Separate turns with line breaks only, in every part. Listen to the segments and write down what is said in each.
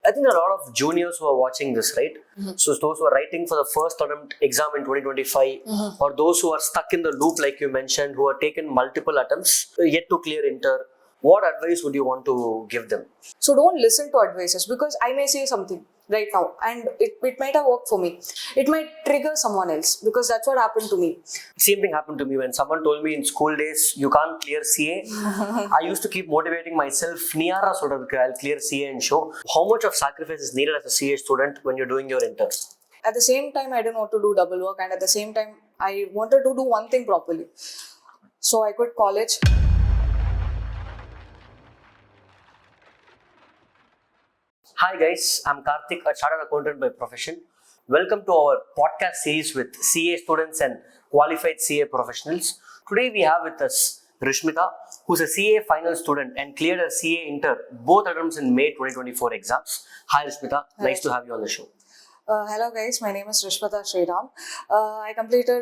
I think there are a lot of juniors who are watching this, right? So those who are writing for the first attempt exam in 2025, or those who are stuck in the loop, like you mentioned, who have taken multiple attempts yet to clear inter. What advice would you want to give them?
So don't listen to advices, because I may say something right now and it might have worked for me. It might trigger someone else, because that's what happened to me.
Same thing happened to me when someone told me in school days, you can't clear CA. I used to keep motivating myself, Niyara solradhukku, I'll clear CA and show. How much of sacrifice is needed as a CA student when you're doing your inter?
At the same time, I didn't want to do double work, and at the same time, I wanted to do one thing properly. So I quit college.
Hi guys, I'm Karthik, a chartered accountant by profession. Welcome to our podcast series with CA students and qualified CA professionals. Today we have with us Rishmita, who's a CA final student and cleared her CA inter both attempts in May 2024 exams. Hi Rishmita, nice to have you on the show.
Hello guys, my name is Rishmita Sriram. I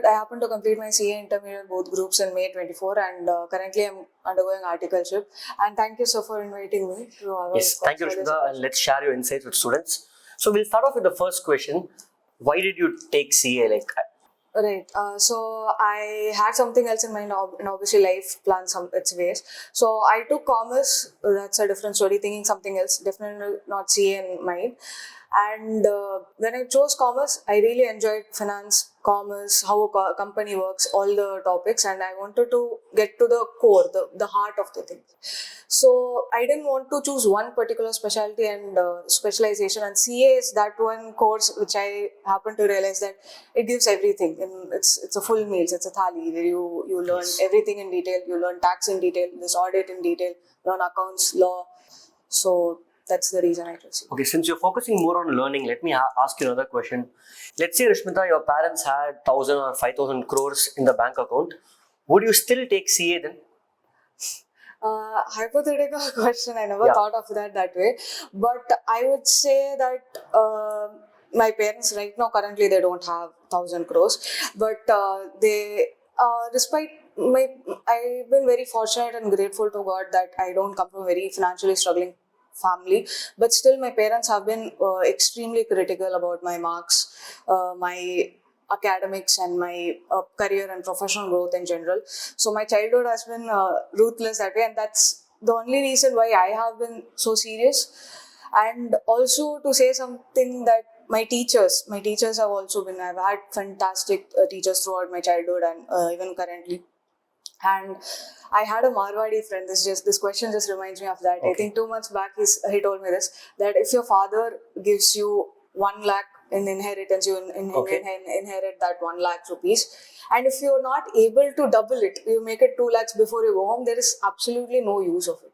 happened to complete my CA intermediate both groups in May 24, and currently I'm undergoing articleship. And thank you sir for inviting me to our
Yes, thank you Rishmita, and let's share your insights with students. So we'll start off with the first question. Why did you take CA?
Right. So I had something else in mind, and obviously life plans its ways. So I took commerce. That's a different story. Thinking something else, definitely not CA in mind. And when I chose commerce, I really enjoyed finance, commerce, how a company works, all the topics, and I wanted to get to the core, the heart of the thing. So I didn't want to choose one particular specialty and specialization, and CA is that one course which I happened to realize that it gives everything. And it's a full meals, it's a thali where you learn everything in detail. You learn tax in detail, this audit in detail, learn accounts, law. So that's the reason I chose it.
Okay, since you're focusing more on learning, let me ask you another question. Let's say, Rishmita, your parents had 1,000 or 5,000 crores in the bank account. Would you still take CA then?
Hypothetical question. I never thought of that way. But I would say that my parents right now, currently, they don't have 1,000 crores. But despite I've been very fortunate and grateful to God that I don't come from a very financially struggling family, but still my parents have been extremely critical about my marks, my academics, and my career and professional growth in general. So my childhood has been ruthless that way, and that's the only reason why I have been so serious. And also to say something that my teachers have also been, I've had fantastic teachers throughout my childhood and even currently. And I had a Marwadi friend. This question just reminds me of that. Okay. I think 2 months back he told me this, that if your father gives you 1 lakh in inheritance, you inherit that 1 lakh rupees. And if you're not able to double it, you make it 2 lakhs before you go home, there is absolutely no use of it.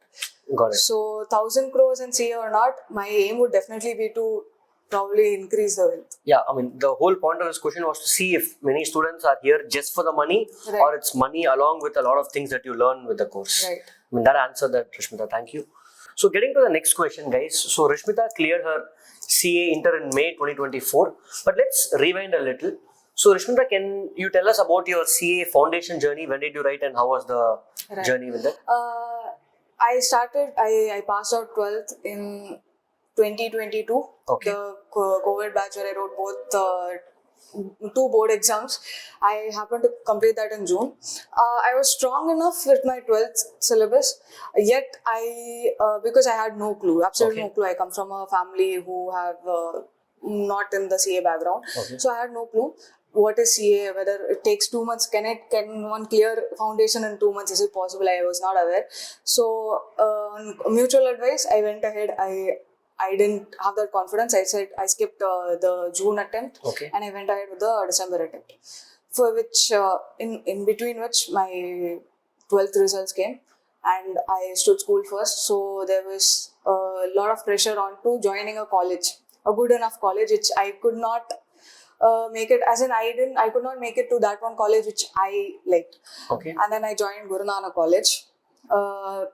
Got it.
So 1,000 crores and CA or not, my aim would definitely be to probably increase the wealth.
Yeah, I mean, the whole point of this question was to see if many students are here just for the money, or it's money along with a lot of things that you learn with the course.
Right.
I mean, that answered that, Rishmita. Thank you. So getting to the next question, guys. So Rishmita cleared her CA inter in May 2024. But let's rewind a little. So Rishmita, can you tell us about your CA foundation journey? When did you write and how was the journey with that?
I passed out 12th in 2022, the COVID batch where I wrote both 2 board exams. I happened to complete that in June. I was strong enough with my 12th syllabus, yet because I had no clue, absolutely no clue. I come from a family who have not in the CA background, so I had no clue what is CA, whether it takes 2 months, can one clear foundation in 2 months, is it possible? I was not aware. So on mutual advice, I went ahead. I didn't have that confidence. I said I skipped the June attempt and I went ahead with the December attempt, for which in between which my 12th results came and I stood school first. So there was a lot of pressure on to joining a college, a good enough college, which I could not make it, as in I could not make it to that one college which I liked. And then I joined Guru Nanak College.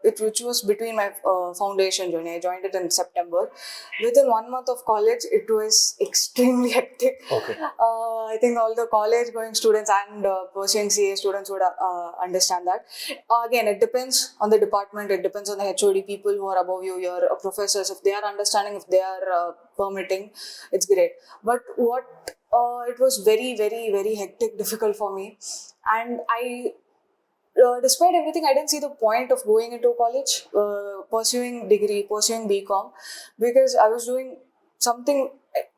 which was between my foundation journey. I joined it in September. Within 1 month of college, it was extremely hectic.
Okay.
I think all the college going students and pursuing CA students would understand that. Again, it depends on the department, it depends on the HOD, people who are above you, your professors. If they are understanding, if they are permitting, it's great. But it was very, very, very hectic, difficult for me. And despite everything, I didn't see the point of going into college, pursuing degree, pursuing BCom, because I was doing something.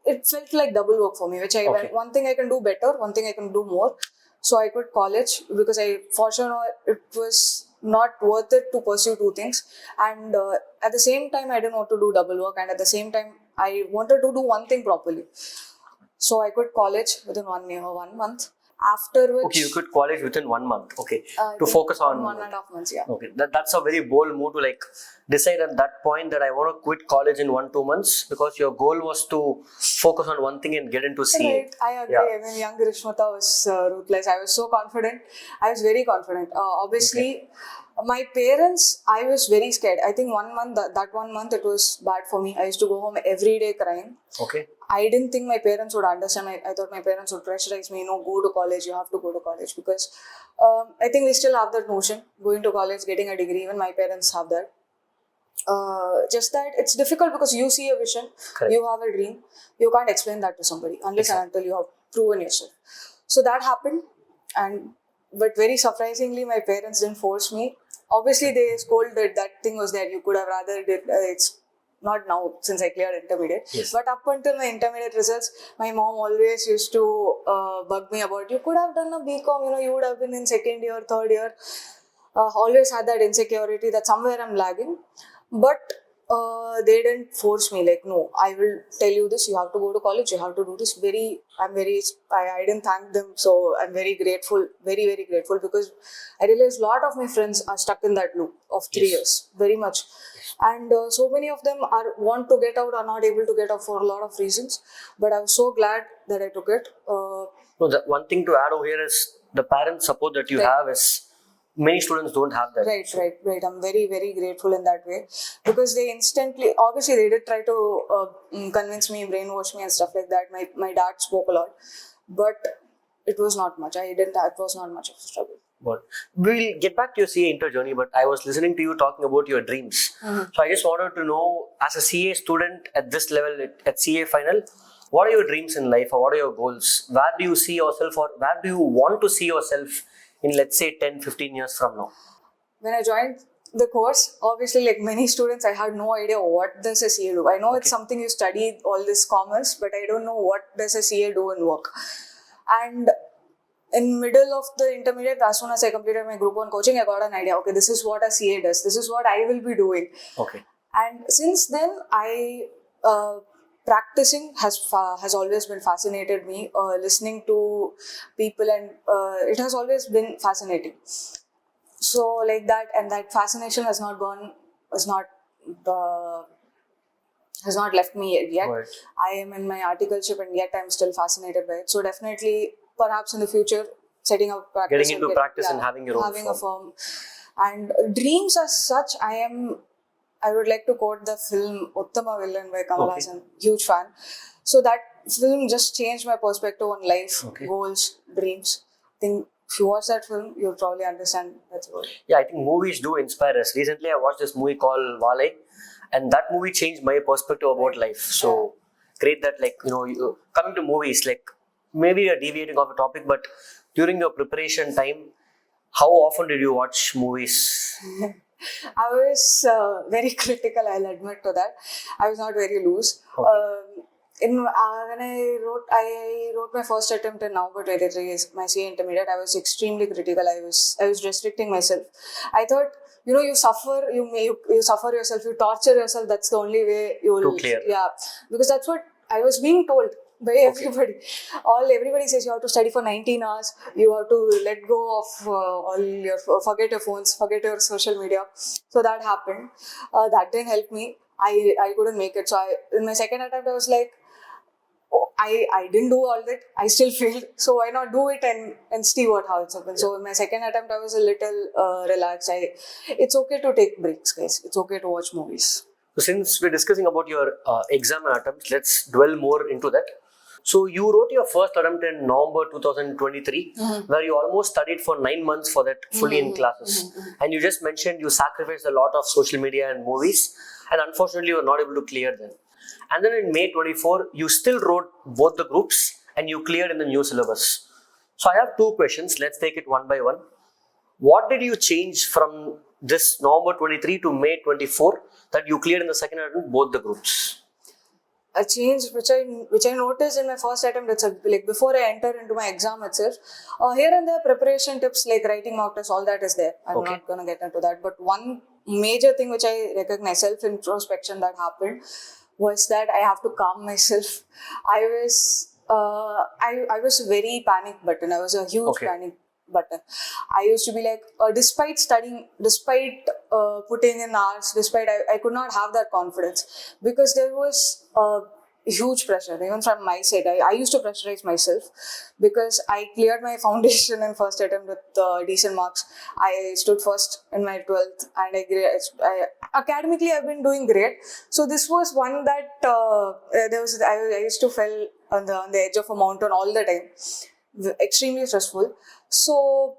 It felt like double work for me, which one thing I can do better, one thing I can do more. So I quit college because for sure, it was not worth it to pursue two things. And at the same time, I didn't want to do double work, and at the same time, I wanted to do one thing properly. So I quit college within 1 month. After which,
Okay, you quit college within 1 month. Okay, to focus on
1.5 months. Yeah.
Okay, that's a very bold move to like decide at that point that I want to quit college in 1-2 months, because your goal was to focus on one thing and get into CA.
Right, I agree.
Yeah.
I mean, young Rishmata was ruthless. I was so confident. I was very confident. Obviously, my parents, I was very scared. I think 1 month, that 1 month, it was bad for me. I used to go home every day crying.
Okay.
I didn't think my parents would understand. I thought my parents would pressurize me, go to college, you have to go to college. Because I think we still have that notion, going to college, getting a degree, even my parents have that. Just that it's difficult because you see a vision,
Correct.
you have a dream, you can't explain that to somebody unless and until you have proven yourself. So that happened, but very surprisingly, my parents didn't force me. Obviously, they scolded, that thing was there, you could have rather did, it's not now since I cleared intermediate.
Yes.
But up until my intermediate results, my mom always used to bug me about, you could have done a BCom, you would have been in second year, third year. Always had that insecurity that somewhere I'm lagging. But they didn't force me, like, no, I will tell you this, you have to go to college, you have to do this. I didn't thank them, so I'm very grateful, very, very grateful, because I realized a lot of my friends are stuck in that loop of 3 years, very much. And so many of them want to get out, are not able to get out for a lot of reasons. But I was so glad that I took it.
No, the one thing to add over here is the parent support that you have is many students don't have that.
Right. I'm very, very grateful in that way, because they obviously they did try to convince me, brainwash me and stuff like that. My dad spoke a lot, but it was not much. It was not much of a struggle.
But we'll get back to your CA inter journey, but I was listening to you talking about your dreams. So I just wanted to know, as a CA student at this level, at CA final, what are your dreams in life, or what are your goals? Where do you see yourself, or where do you want to see yourself in, let's say, 10-15 years from now?
When I joined the course, obviously, like many students, I had no idea what does a CA do. I know it's something you study, all this commerce, but I don't know what does a CA do in work. And in middle of the intermediate, as soon as I completed my group 1 coaching, I got an idea. Okay, this is what a CA does. This is what I will be doing.
Okay.
And since then, practicing has always been fascinated me. Listening to people, and it has always been fascinating. So like that, and that fascination has not left me yet.
Right.
I am in my articleship, and yet I'm still fascinated by it. So definitely, perhaps in the future, setting up practice,
getting into practice and having your own
a firm. And dreams as such, I would like to quote the film Uttama Villain by Kamal Hassan. Huge fan. So that film just changed my perspective on life, goals, dreams. I think if you watch that film, you'll probably understand that's what.
Yeah, I think movies do inspire us. Recently, I watched this movie called Wale, and that movie changed my perspective about life. So great that, like, you, coming to movies, like, maybe you're deviating off the topic, but during your preparation time, how often did you watch movies?
I was very critical, I'll admit to that. I was not very loose. When I wrote my first attempt in November 23, my CA intermediate, I was extremely critical. I was restricting myself. I thought, you suffer, you suffer yourself, you torture yourself. That's the only way you will.
To clear.
Yeah, because that's what I was being told by everybody. Everybody says you have to study for 19 hours. You have to let go of forget your phones, forget your social media. So that happened. That didn't help me. I couldn't make it. So in my second attempt, I was like, I didn't do all that. I still failed. So why not do it and see how it's happened. So in my second attempt, I was a little relaxed. It's okay to take breaks, guys. It's okay to watch movies.
So since we're discussing about your exam and attempts, let's dwell more into that. So you wrote your first attempt in November 2023, where you almost studied for 9 months for that fully in classes. And you just mentioned you sacrificed a lot of social media and movies, and unfortunately you were not able to clear them. And then in May 24, you still wrote both the groups and you cleared in the new syllabus. So I have two questions. Let's take it one by one. What did you change from this November 23 to May 24 that you cleared in the second attempt both the groups?
A change which I noticed in my first attempt itself, like before I enter into my exam itself, here and there preparation tips like writing mock tests, all that is there. I'm not gonna get into that. But one major thing which I recognize, self-introspection that happened, was that I have to calm myself. I was very panic button. I was a huge panic button. I used to be like, despite studying, despite putting in hours, despite I could not have that confidence because there was huge pressure even from my side. I used to pressurize myself because I cleared my foundation in first attempt with decent marks. I stood first in my 12th and academically I've been doing great. So this was one that I used to fell on the edge of a mountain all the time. Extremely stressful. So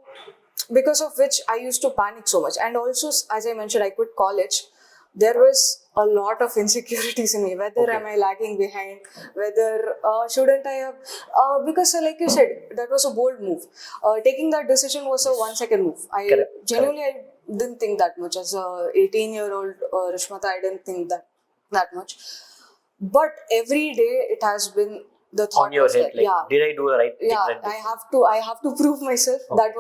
because of which I used to panic so much. And also, as I mentioned, I quit college. There was a lot of insecurities in me. Whether am I lagging behind? Whether shouldn't I have? Because like you said, that was a bold move. Taking that decision was a 1 second move. I didn't think that much. As a 18-year-old Rishmata, I didn't think that much. But every day it has been the thought
on your head,
like,
did I do the right thing?
I have to prove myself. That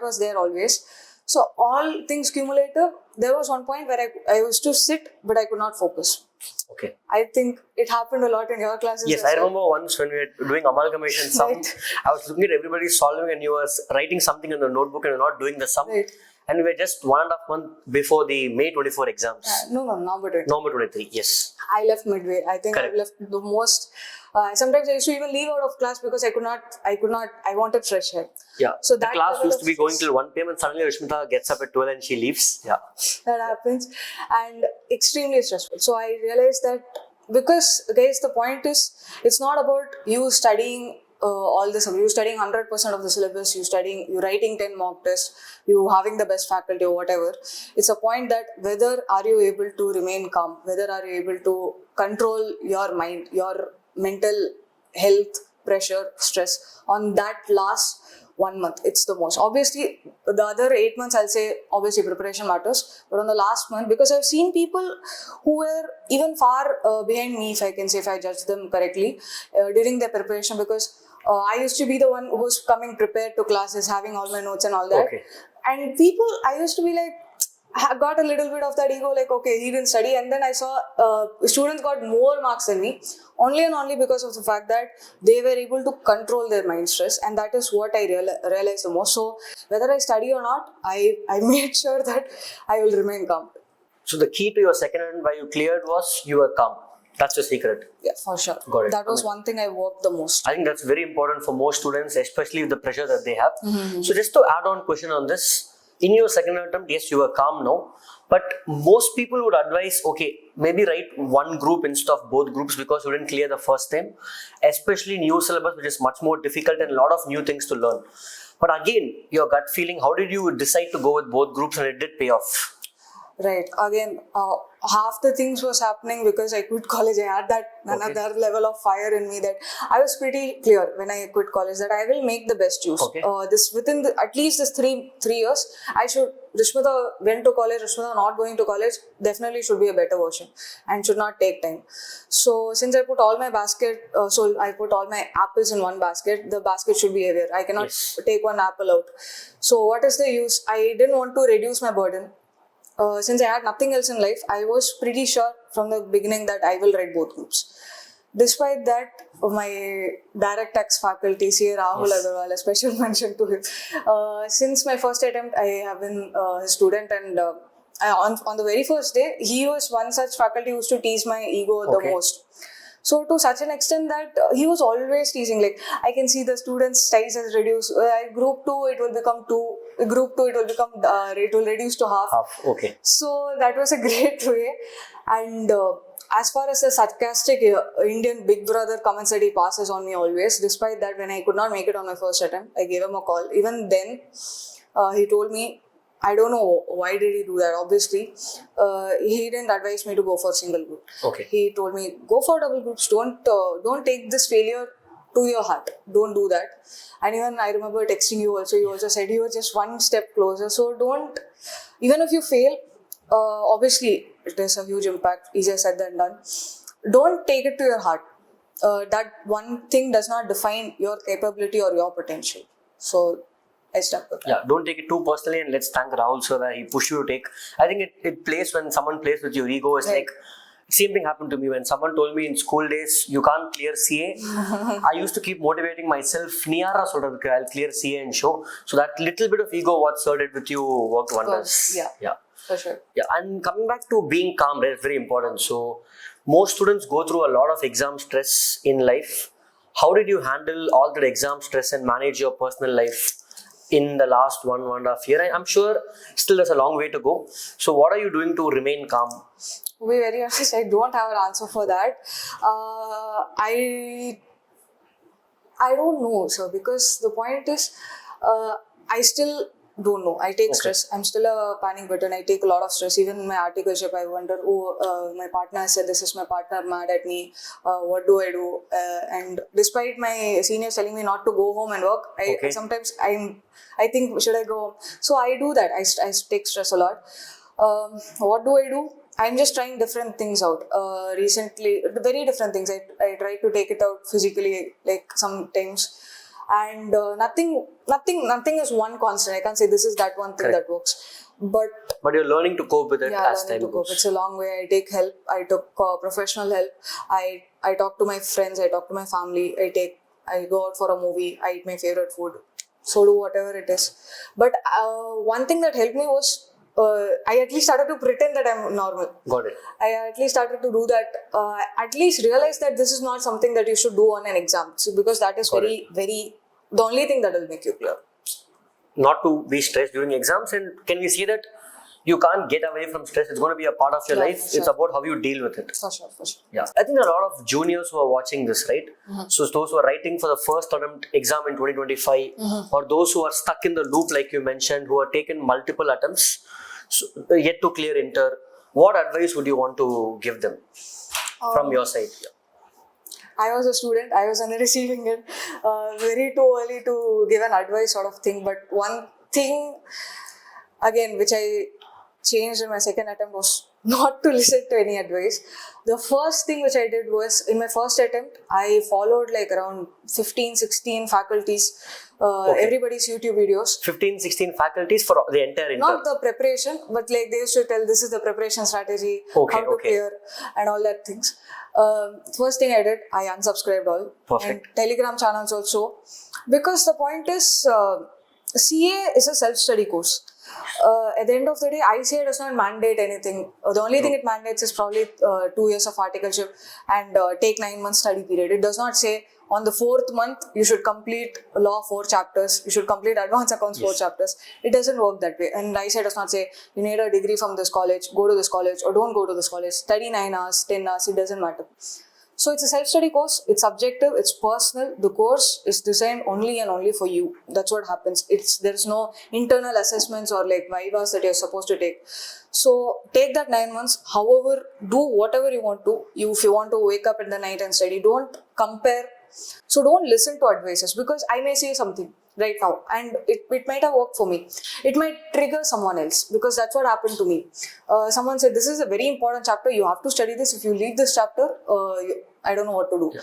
was there always. So all things cumulative, there was one point where I used to sit, but I could not focus.
Okay.
I think it happened a lot in your classes.
Yes, I remember once when we were doing amalgamation sum, I was looking at everybody solving and you were writing something in the notebook and you're not doing the sum.
Right.
And we were just 1.5 months before the May 24 exams.
November 23.
November 23, yes.
I left midway. I think I left the most. Sometimes I used to even leave out of class because I wanted fresh air.
Yeah.
So
the class used to be going till 1 p.m. and suddenly Rishmita gets up at 12 and she leaves. Yeah.
That happens. And extremely stressful. So I realized that because, guys, the point is, it's not about you studying all this, you studying 100% of the syllabus, you writing 10 mock tests, you having the best faculty or whatever. It's a point that whether are you able to remain calm, whether are you able to control your mind, your mental health, pressure, stress on that last 1 month. It's the most. Obviously, the other 8 months, I'll say, obviously preparation matters. But on the last month, because I've seen people who were even far behind me, if I can say, if I judge them correctly, during their preparation, because I used to be the one who was coming prepared to classes, having all my notes and all that.
Okay.
And people, I used to be like, I got a little bit of that ego, like, okay, he didn't study. And then I saw students got more marks than me, only and only because of the fact that they were able to control their mind stress. And that is what I realized the most. So whether I study or not, I made sure that I will remain calm.
So the key to your second attempt why you cleared was you were calm. That's the secret.
Yeah, for sure.
Got it.
That was one thing I worked the most.
I think that's very important for most students, especially with the pressure that they have. So just to add on question on this, in your second attempt, yes, you were calm now, but most people would advise, okay, maybe write one group instead of both groups because you didn't clear the first time, especially new syllabus, which is much more difficult and a lot of new things to learn. But again, your gut feeling, how did you decide to go with both groups and it did pay off?
Right. Again, half the things was happening because I quit college. I had that another level of fire in me that I was pretty clear when I quit college that I will make the best use. This within at least this three years, I should. Rishmita went to college. Rishmita not going to college definitely should be a better version and should not take time. So since I put all my I put all my apples in one basket. The basket should be heavier. I cannot take one apple out. So what is the use? I didn't want to reduce my burden. Since I had nothing else in life, I was pretty sure from the beginning that I will write both groups. Despite that, my direct tax faculty, C.A. Rahul Agarwal, a special mention to him. Since my first attempt, I have been his student, and on the very first day, he was one such faculty who used to tease my ego the most. So to such an extent that he was always teasing, like, I can see the students' studies has reduced. Group 2, it will become 2. Group 2, it will become, it will reduce to half.
Half, okay.
So that was a great way. And as far as the sarcastic Indian Big Brother comments that he passes on me always, despite that, when I could not make it on my first attempt, I gave him a call. Even then, he told me, I don't know why did he do that. Obviously, he didn't advise me to go for single group.
Okay.
He told me, go for double groups. Don't take this failure to your heart. Don't do that. And even I remember texting you also. You also said you were just one step closer. So don't. Even if you fail, obviously it is a huge impact. Easier said than done. Don't take it to your heart. That one thing does not define your capability or your potential. So I stuck with that.
Yeah, don't take it too personally, and let's thank Rahul sir that he pushed you to take. I think it plays when someone plays with your ego. It's
Right.
like, same thing happened to me when someone told me in school days, you can't clear CA. I used to keep motivating myself, Niyara solradhukku, I'll clear CA and show. So that little bit of ego what sir did with you worked wonders.
Yeah. For sure.
Yeah, and coming back to being calm, right, it's very important. So most students go through a lot of exam stress in life. How did you handle all that exam stress and manage your personal life in the last 1.5 years? I'm sure still there's a long way to go. So what are you doing to remain calm?
To be very honest, I don't have an answer for that. I don't know, sir, because the point is, I still don't know. I take stress. I'm still a panic button. I take a lot of stress. Even in my articleship, I wonder, my partner said this is my partner mad at me. What do I do? And despite my seniors telling me not to go home and work, I sometimes I think, should I go home? So I do that. I take stress a lot. What do I do? I'm just trying different things out. Recently, very different things. I try to take it out physically, like sometimes. And nothing is one constant. I can't say this is that one thing that works. But
you're learning to cope with it as time
learning to cope.
goes.
It's a long way. I take help. I took professional help. I talk to my friends. I talk to my family. I go out for a movie. I eat my favorite food. So do whatever it is. But one thing that helped me was, I at least started to pretend that I'm normal.
Got it.
I at least started to do that. At least realize that this is not something that you should do on an exam. So because that is very the only thing that will make you clear.
Not to be stressed during exams, and can we see that you can't get away from stress? It's going to be a part of your life.
Sure.
It's about how you deal with it.
For sure.
Yeah, I think a lot of juniors who are watching this, right? So those who are writing for the first attempt exam in 2025, or those who are stuck in the loop, like you mentioned, who have taken multiple attempts, yet to clear inter, what advice would you want to give them from your side? Yeah.
I was a student. I was on the receiving end. Very too early to give an advice sort of thing. But one thing, again, which I changed in my second attempt was not to listen to any advice. The first thing which I did was, in my first attempt, I followed like around 15, 16 faculties, everybody's YouTube videos.
15, 16 faculties for the entire inter.
Not the preparation, but like they used to tell this is the preparation strategy, how to clear and all that things. First thing I did, I unsubscribed all.
Perfect.
And Telegram channels also. Because the point is, CA is a self-study course. At the end of the day, ICA does not mandate anything. The only thing it mandates is probably 2 years of articleship and take 9 months study period. It does not say on the 4th month you should complete law 4 chapters, you should complete advanced accounts 4 chapters. It doesn't work that way. And ICA does not say you need a degree from this college, go to this college, or don't go to this college. Study 9 hours, 10 hours, it doesn't matter. So it's a self-study course, it's subjective, it's personal. The course is designed only and only for you. That's what happens. There's no internal assessments or like vivas that you're supposed to take. So take that 9 months, however, do whatever you want to. If you want to wake up in the night and study, don't compare. So don't listen to advices, because I may say something right now and it might have worked for me. It might trigger someone else, because that's what happened to me. Someone said, this is a very important chapter, you have to study this. If you leave this chapter, I don't know what to do. Yeah.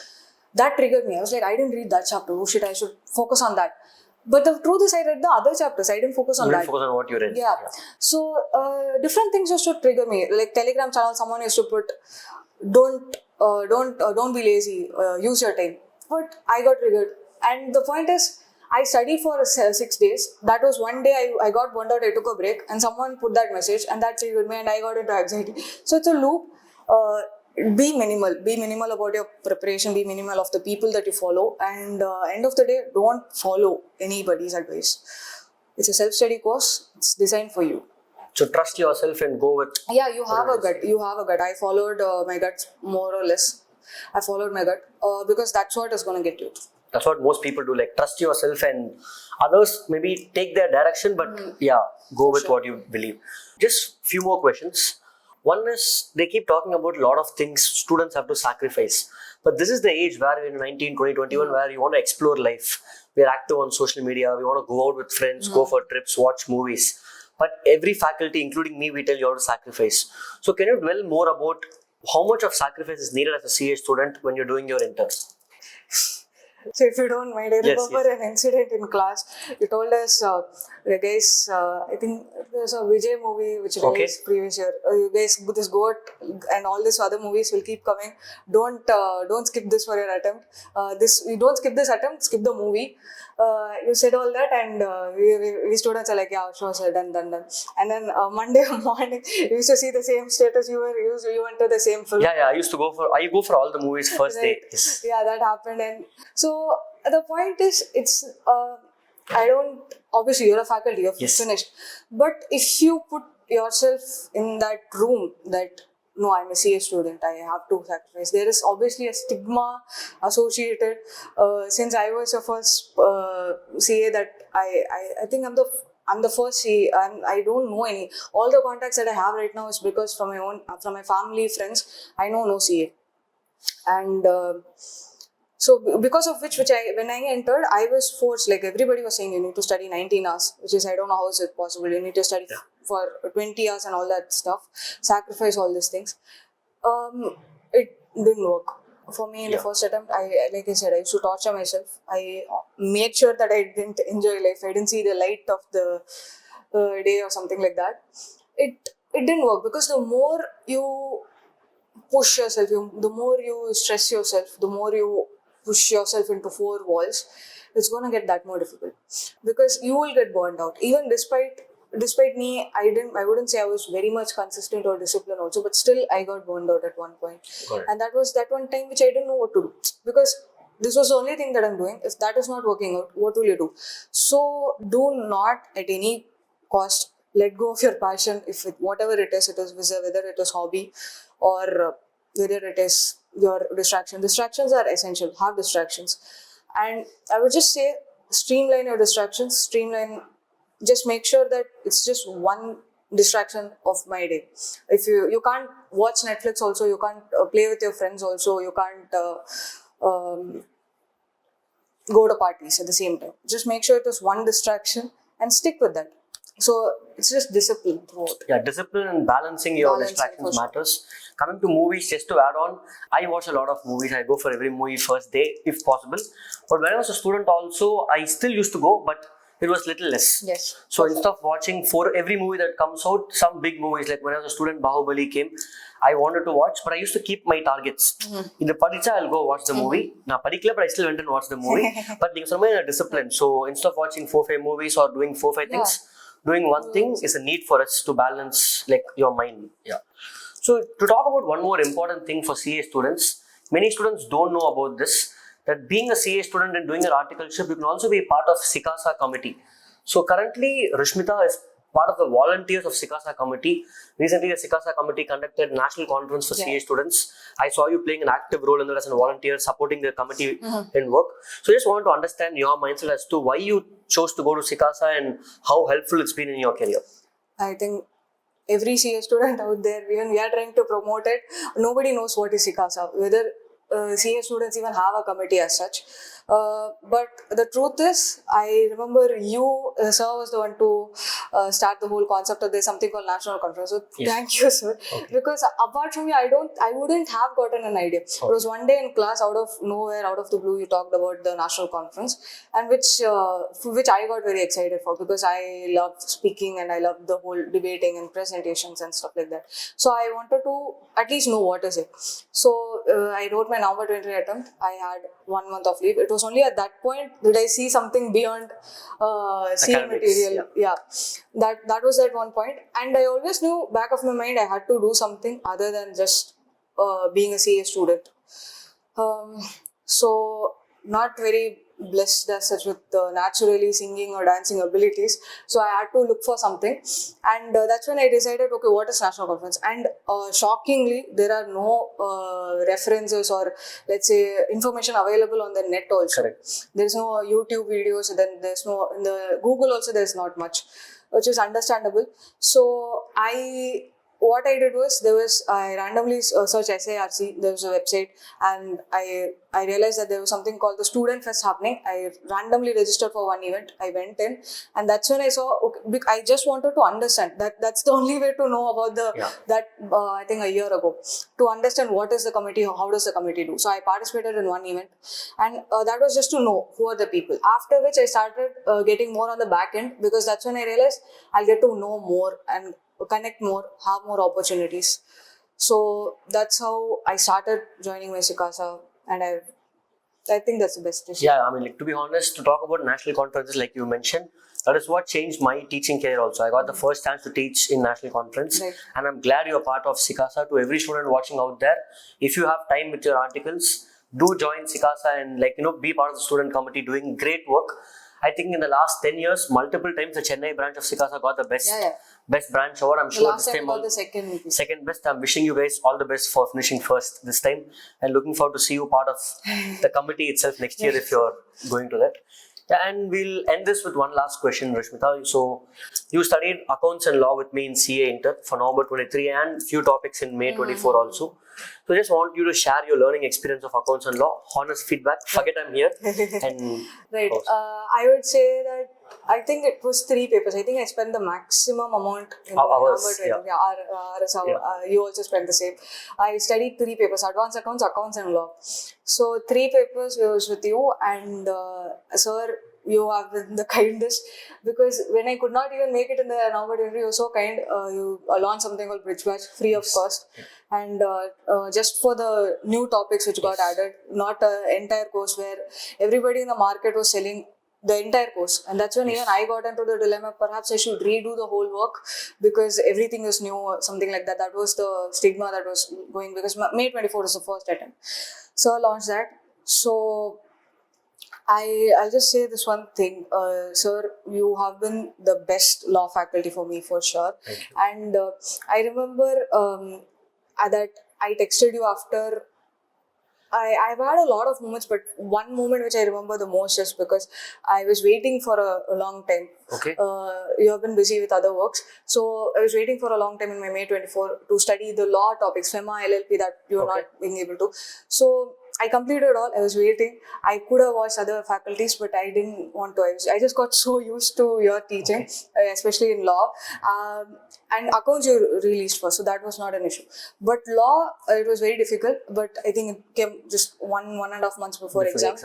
That triggered me. I was like, I didn't read that chapter. Oh shit, I should focus on that. But the truth is, I read the other chapters. I didn't focus on that.
You didn't focus on what you read.
Yeah. So, different things used to trigger me. Like Telegram channel, someone used to put, don't be lazy, use your time. But I got triggered. And the point is, I studied for 6 days. That was one day I got burned out, I took a break, and someone put that message and that triggered me and I got into anxiety. So it's a loop. be minimal about your preparation, be minimal of the people that you follow, and end of the day, don't follow anybody's advice. It's a self-study course. It's designed for you.
So trust yourself and go with.
Yeah, you have a gut. You have a gut. I followed my gut more or less. I followed my gut because that's what is going to get you.
That's what most people do. Like trust yourself, and others maybe take their direction, but yeah, go with what you believe. Just few more questions. One is they keep talking about a lot of things students have to sacrifice. But this is the age where we're in 19, 20, 21 where you want to explore life. We're active on social media. We want to go out with friends, go for trips, watch movies. But every faculty, including me, we tell you how to sacrifice. So can you dwell more about how much of sacrifice is needed as a CA student when you're doing your intern?
So if you don't mind, I remember an incident in class. You told us, guys, I think there's a Vijay movie which released previous year. You guys just go out and all these other movies will keep coming. Don't skip this for your attempt. You don't skip this attempt, skip the movie. You said all that, and we students are like, yeah, sure, sir, done. And then Monday morning, you used to see the same status. You went to the same film.
Yeah. I go for all the movies first day. Yes.
Yeah, that happened, and so the point is, it's obviously you're a faculty, you're finished, but if you put yourself in that room that no, I'm a CA student, I have to sacrifice. There is obviously a stigma associated. Since I was the first CA that I think I'm the first CA. I don't know any. All the contacts that I have right now is because from my family, friends, I know no CA. And so because of which when I entered, I was forced, like everybody was saying, you need to study 19 hours, which is, I don't know how is it possible. You need to study for 20 hours and all that stuff, sacrifice all these things. It didn't work. For me in the first attempt, like I said, I used to torture myself. I made sure that I didn't enjoy life. I didn't see the light of the day or something like that. It didn't work because the more you push yourself, the more you stress yourself, the more you push yourself into four walls, it's going to get that more difficult because you will get burned out. Even despite me, I wouldn't say I was very much consistent or disciplined also, but still I got burned out at one point. And that was that one time which I didn't know what to do because this was the only thing that I'm doing. If that is not working out, what will you do? So do not at any cost let go of your passion. Whatever it is, whether it is hobby or whether it is your distraction. Distractions are essential. Have distractions. And I would just say streamline your distractions. Just make sure that it's just one distraction of my day. If you can't watch Netflix also, you can't play with your friends also, you can't go to parties at the same time. Just make sure it is one distraction and stick with that. So it's just discipline throughout.
Yeah, discipline and balancing your distractions matters. Coming to movies, just to add on, I watch a lot of movies. I go for every movie first day if possible. But when I was a student also, I still used to go, but it was little less.
Yes.
So instead of watching for every movie that comes out, some big movies, like when I was a student, Bahubali came, I wanted to watch, but I used to keep my targets. In the Padicha, I'll go watch the movie. Now, Padikla, but I still went and watched the movie. But there's so many discipline. So instead of watching 4-5 movies or doing 4-5 things, doing one thing is a need for us to balance like your mind. Yeah. So to talk about one more important thing for CA students, many students don't know about this, that being a CA student and doing your articleship, you can also be part of SICASA committee. So currently, Rishmita is part of the volunteers of SICASA committee. Recently, the SICASA committee conducted national conference for CA students. I saw you playing an active role in that as a volunteer, supporting the committee in work. So I just want to understand your mindset as to why you chose to go to SICASA and how helpful it's been in your career.
I think every CA student out there, even we are trying to promote it, nobody knows what is SICASA, whether CA students even have a committee as such. But the truth is, I remember you, sir, was the one to start the whole concept of there's something called national conference. So thank you, sir. Because apart from me, I wouldn't have gotten an idea. It was one day in class, out of nowhere, out of the blue, you talked about the national conference, and which I got very excited for because I love speaking and I love the whole debating and presentations and stuff like that. So I wanted to at least know what is it. So I wrote my November 20 attempt. I had 1 month of leave. It was only at that point did I see something beyond CA material. Yeah. That was at one point. And I always knew back of my mind I had to do something other than just being a CA student. So not very blessed as such with naturally singing or dancing abilities. So I had to look for something, and that's when I decided, okay, what is national conference? And shockingly, there are no references or let's say information available on the net also.
Correct.
There's no YouTube videos. Then there's no in the Google also. There's not much, which is understandable. So what I did was I randomly searched SIRC. There was a website, and I realized that there was something called the Student Fest happening. I randomly registered for one event. I went in, and that's when I saw. Okay, I just wanted to understand that. That's the only way to know about that. I think a year ago, to understand what is the committee, how does the committee do. So I participated in one event, and that was just to know who are the people. After which I started getting more on the back end, because that's when I realized I'll get to know more and connect more, have more opportunities. So that's how I started joining my CICASA, and I think that's the best decision.
Yeah, I mean, like, to be honest, to talk about national conferences, like you mentioned, that is what changed my teaching career also. I got the first chance to teach in national conference,
Right.
and I'm glad you're part of CICASA. To every student watching out there, if you have time with your articles, do join CICASA and be part of the student committee doing great work. I think in the last 10 years, multiple times the Chennai branch of CICASA got the best branch award. I'm
The
sure
last
this
time
time
got the second.
second best. I'm wishing you guys all the best for finishing first this time, and looking forward to see you part of the committee itself next year if you're going to that. Yeah, and we'll end this with one last question, Rashmita. So, you studied accounts and law with me in CA Inter for November 23 and few topics in May 24 also. So, just want you to share your learning experience of accounts and law, honest feedback. Forget I'm here. And
Right. I would say that I think it was 3 papers. I think I spent the maximum amount in
Hours,
November 20.
yeah.
You also spent the same. I studied 3 papers: advanced accounts, accounts, and law. So 3 papers was with you, and sir, you have been the kindest, because when I could not even make it in the November 20, you were so kind. You launched something called Bridge Batch, free of cost, and just for the new topics which got added, not an entire course where everybody in the market was selling the entire course. And that's when even I got into the dilemma, perhaps I should redo the whole work because everything is new or something like that. That was the stigma that was going, because May 24 is the first attempt. So I launched that. So I'll just say this one thing, sir, you have been the best law faculty for me for sure.
Thank you.
And I remember that I texted you after. I've had a lot of moments, but one moment which I remember the most is because I was waiting for a long time.
Okay.
You have been busy with other works. So I was waiting for a long time in my May 24 to study the law topics, FEMA, LLP, that you were not being able to. So I completed all. I was waiting. I could have watched other faculties, but I didn't want to. I just got so used to your teaching, especially in law. And accounts you released first, so that was not an issue. But law, it was very difficult. But I think it came just 1.5 months before exam.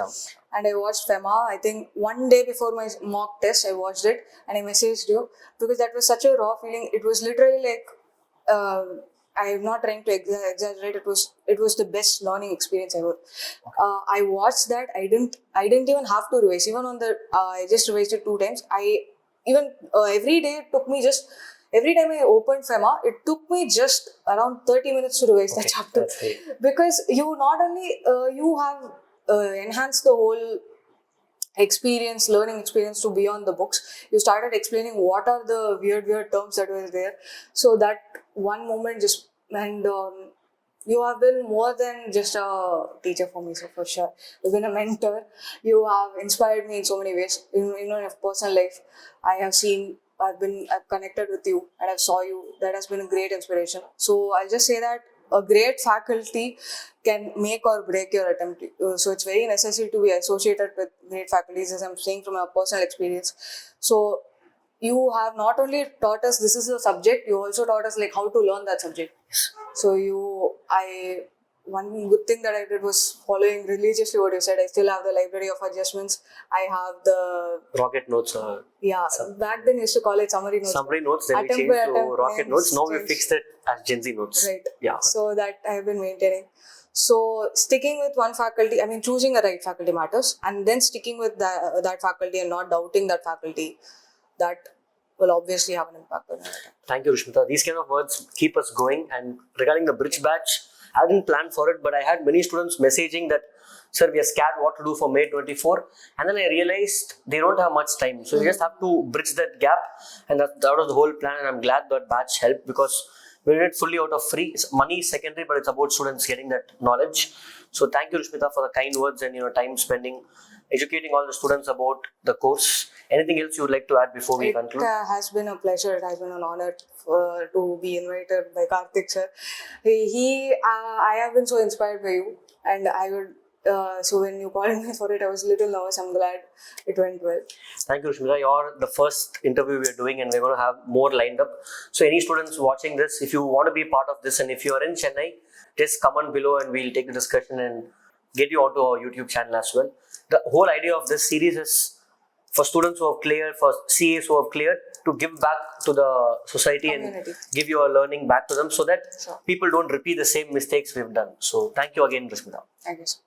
And I watched FEMA. I think one day before my mock test, I watched it and I messaged you, because that was such a raw feeling. It was literally like. I'm not trying to exaggerate. It was the best learning experience ever. I watched that. I didn't even have to revise. Even on the I just revised it 2 times. Every day it took me every time I opened FEMA, it took me just around 30 minutes to revise that chapter, because you not only you have enhanced the whole learning experience to beyond the books. You started explaining what are the weird terms that were there. So that one moment you have been more than just a teacher for me, so for sure. You've been a mentor. You have inspired me in so many ways. In personal life, I've connected with you and I saw you. That has been a great inspiration. So I'll just say that a great faculty can make or break your attempt. So it's very necessary to be associated with great faculties, as I'm saying from a personal experience. So you have not only taught us this is a subject, you also taught us like how to learn that subject. So one good thing that I did was following religiously what you said. I still have the library of adjustments. I have the
rocket notes.
Back then we used to call it summary notes.
Summary notes, then we changed to rocket notes. Now we fixed it as Gen Z notes.
Right.
Yeah.
So that I have been maintaining. So sticking with one faculty, choosing a right faculty matters, and then sticking with that faculty and not doubting that faculty, that will obviously have an impact on it.
Thank you, Rashmita. These kind of words keep us going. And regarding the Bridge Batch, I didn't plan for it, but I had many students messaging that, sir, we are scared what to do for May 24. And then I realized they don't have much time. So you just have to bridge that gap. And that was the whole plan. And I'm glad that batch helped, because we did it fully out of free. Money is secondary, but it's about students getting that knowledge. So thank you, Rushmita, for the kind words and time spending educating all the students about the course. Anything else you would like to add before we conclude?
It has been a pleasure. It has been an honor to be invited by Karthik sir. I have been so inspired by you, and I would. So when you called me for it, I was a little nervous. I'm glad it went well.
Thank you, Rushmita. You're the first interview we're doing, and we're going to have more lined up. So any students watching this, if you want to be part of this, and if you are in Chennai, just comment below and we'll take the discussion and get you onto our YouTube channel as well. The whole idea of this series is for students who have cleared, for CAs who have cleared, to give back to the society
Community.
and give your learning back to them, so that
Sure.
people don't repeat the same mistakes we've done. So thank you again, Rushmita.
Thank you, sir.